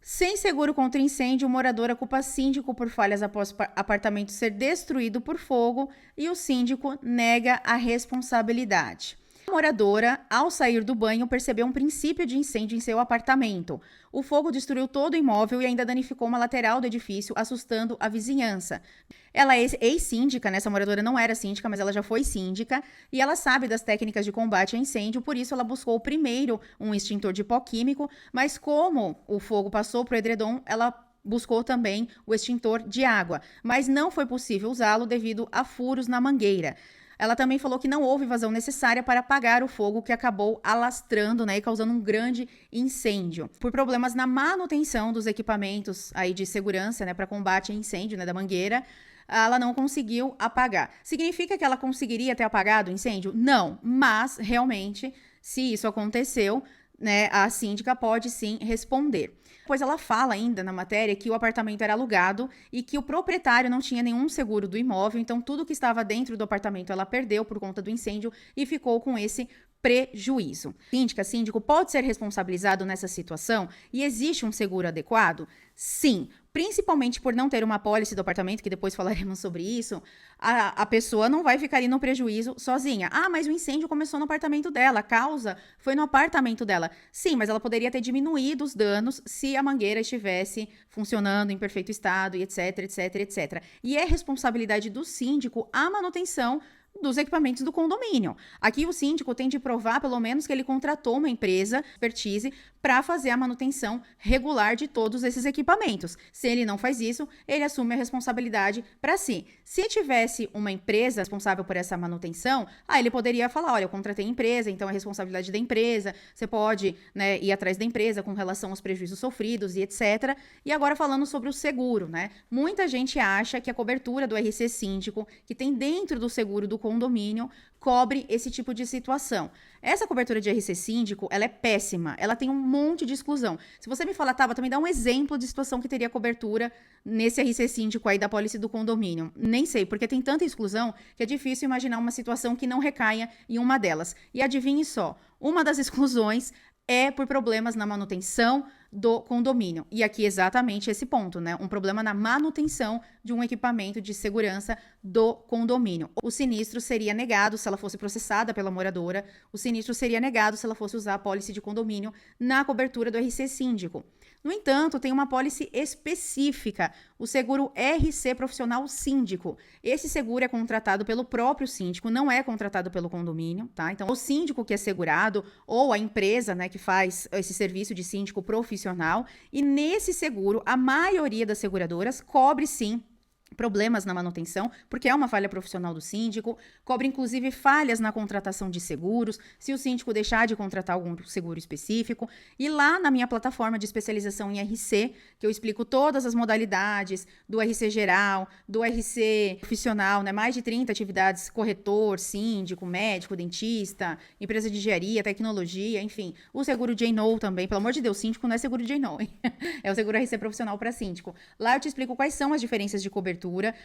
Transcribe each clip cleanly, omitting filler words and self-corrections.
Sem seguro contra incêndio, o morador culpa síndico por falhas após o apartamento ser destruído por fogo e o síndico nega a responsabilidade. A moradora, ao sair do banho, percebeu um princípio de incêndio em seu apartamento. O fogo destruiu todo o imóvel e ainda danificou uma lateral do edifício, assustando a vizinhança. Ela é ex-síndica, né? Essa moradora não era síndica, mas ela já foi síndica, e ela sabe das técnicas de combate a incêndio, por isso ela buscou primeiro um extintor de pó químico, mas como o fogo passou para o edredom, ela buscou também o extintor de água, mas não foi possível usá-lo devido a furos na mangueira. Ela também falou que não houve vazão necessária para apagar o fogo que acabou alastrando, né, e causando um grande incêndio. Por problemas na manutenção dos equipamentos aí de segurança, né, para combate a incêndio, né, da mangueira, ela não conseguiu apagar. Significa que ela conseguiria ter apagado o incêndio? Não, mas realmente, se isso aconteceu, né, a síndica pode sim responder. Pois ela fala ainda na matéria que o apartamento era alugado e que o proprietário não tinha nenhum seguro do imóvel, então tudo que estava dentro do apartamento ela perdeu por conta do incêndio e ficou com esse prejuízo. Síndico pode ser responsabilizado nessa situação e existe um seguro adequado? Sim, principalmente por não ter uma apólice do apartamento, que depois falaremos sobre isso, a pessoa não vai ficar ali no prejuízo sozinha. Ah, mas o incêndio começou no apartamento dela, a causa foi no apartamento dela. Sim, mas ela poderia ter diminuído os danos se a mangueira estivesse funcionando em perfeito estado e etc, etc, etc. E é responsabilidade do síndico a manutenção dos equipamentos do condomínio. Aqui o síndico tem de provar, pelo menos, que ele contratou uma empresa, expertise, para fazer a manutenção regular de todos esses equipamentos. Se ele não faz isso, ele assume a responsabilidade para si. Se tivesse uma empresa responsável por essa manutenção, ele poderia falar, olha, eu contratei a empresa, então é responsabilidade da empresa, você pode, né, ir atrás da empresa com relação aos prejuízos sofridos e etc. E agora falando sobre o seguro, né? Muita gente acha que a cobertura do RC Síndico, que tem dentro do seguro do condomínio, cobre esse tipo de situação. Essa cobertura de RC Síndico, ela é péssima, ela tem um monte de exclusão. Se você me falar, Tabata, me dá um exemplo de situação que teria cobertura nesse RC Síndico aí da pólice do condomínio. Nem sei, porque tem tanta exclusão que é difícil imaginar uma situação que não recaia em uma delas. E adivinhe só, uma das exclusões é por problemas na manutenção do condomínio. E aqui exatamente esse ponto, né? Um problema na manutenção de um equipamento de segurança do condomínio. O sinistro seria negado se ela fosse processada pela moradora, o sinistro seria negado se ela fosse usar a pólice de condomínio na cobertura do RC Síndico. No entanto, tem uma pólice específica, o seguro RC Profissional Síndico. Esse seguro é contratado pelo próprio síndico, não é contratado pelo condomínio, tá? Então, o síndico que é segurado ou a empresa, né, que faz esse serviço de síndico profissional, e nesse seguro, a maioria das seguradoras cobre sim problemas na manutenção, porque é uma falha profissional do síndico, cobre inclusive falhas na contratação de seguros, se o síndico deixar de contratar algum seguro específico. E lá na minha plataforma de especialização em RC, que eu explico todas as modalidades do RC geral, do RC profissional, né? Mais de 30 atividades, corretor, síndico, médico, dentista, empresa de engenharia, tecnologia, enfim. O seguro J-No também, pelo amor de Deus, síndico não é seguro J-No, hein? É o seguro RC profissional para síndico. Lá eu te explico quais são as diferenças de cobertura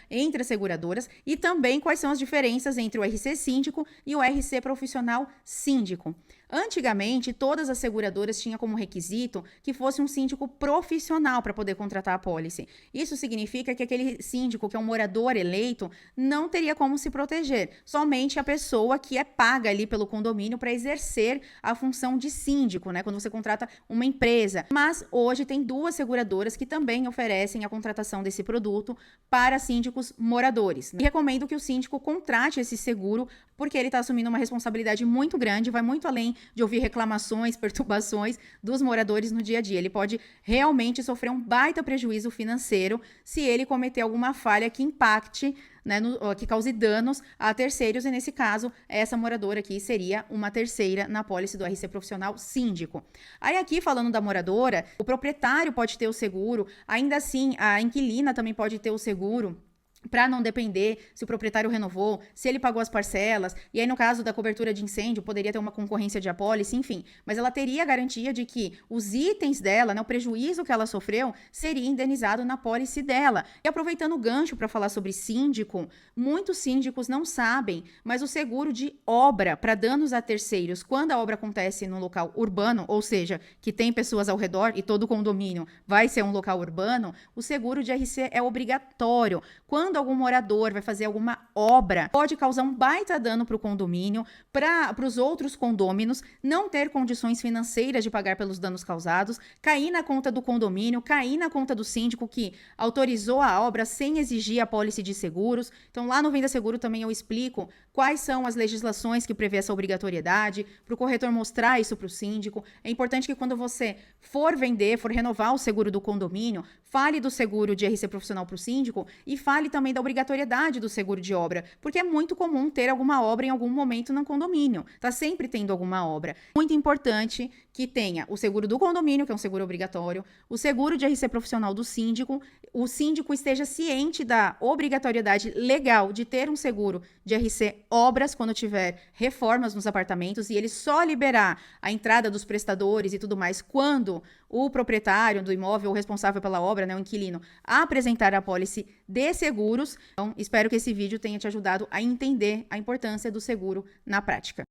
entre as seguradoras e também quais são as diferenças entre o RC Síndico e o RC Profissional Síndico. Antigamente, todas as seguradoras tinham como requisito que fosse um síndico profissional para poder contratar a pólice. Isso significa que aquele síndico, que é um morador eleito, não teria como se proteger. Somente a pessoa que é paga ali pelo condomínio para exercer a função de síndico, né? Quando você contrata uma empresa. Mas hoje tem duas seguradoras que também oferecem a contratação desse produto para síndicos moradores. E recomendo que o síndico contrate esse seguro, porque ele está assumindo uma responsabilidade muito grande, vai muito além de ouvir reclamações, perturbações dos moradores no dia a dia. Ele pode realmente sofrer um baita prejuízo financeiro se ele cometer alguma falha que impacte, né, que cause danos a terceiros, e nesse caso, essa moradora aqui seria uma terceira na pólice do RC Profissional Síndico. Aí aqui, falando da moradora, o proprietário pode ter o seguro, ainda assim, a inquilina também pode ter o seguro, para não depender se o proprietário renovou, se ele pagou as parcelas, e aí no caso da cobertura de incêndio poderia ter uma concorrência de apólice, enfim, mas ela teria a garantia de que os itens dela, né, o prejuízo que ela sofreu, seria indenizado na apólice dela. E aproveitando o gancho para falar sobre síndico, muitos síndicos não sabem, mas o seguro de obra para danos a terceiros, quando a obra acontece no local urbano, ou seja, que tem pessoas ao redor e todo condomínio vai ser um local urbano, o seguro de RC é obrigatório. Quando algum morador vai fazer alguma obra, pode causar um baita dano para o condomínio, para os outros condôminos não ter condições financeiras de pagar pelos danos causados, cair na conta do condomínio, cair na conta do síndico que autorizou a obra sem exigir a apólice de seguros. Então, lá no Venda Seguro também eu explico quais são as legislações que prevê essa obrigatoriedade, para o corretor mostrar isso para o síndico. É importante que quando você for vender, for renovar o seguro do condomínio, fale do seguro de RC profissional para o síndico e fale também da obrigatoriedade do seguro de obra, porque é muito comum ter alguma obra em algum momento no condomínio. Tá sempre tendo alguma obra. Muito importante que tenha o seguro do condomínio, que é um seguro obrigatório, o seguro de RC profissional do síndico, o síndico esteja ciente da obrigatoriedade legal de ter um seguro de RC obras quando tiver reformas nos apartamentos e ele só liberar a entrada dos prestadores e tudo mais quando o proprietário do imóvel ou responsável pela obra, né, o inquilino, apresentar a apólice de seguros. Então, espero que esse vídeo tenha te ajudado a entender a importância do seguro na prática.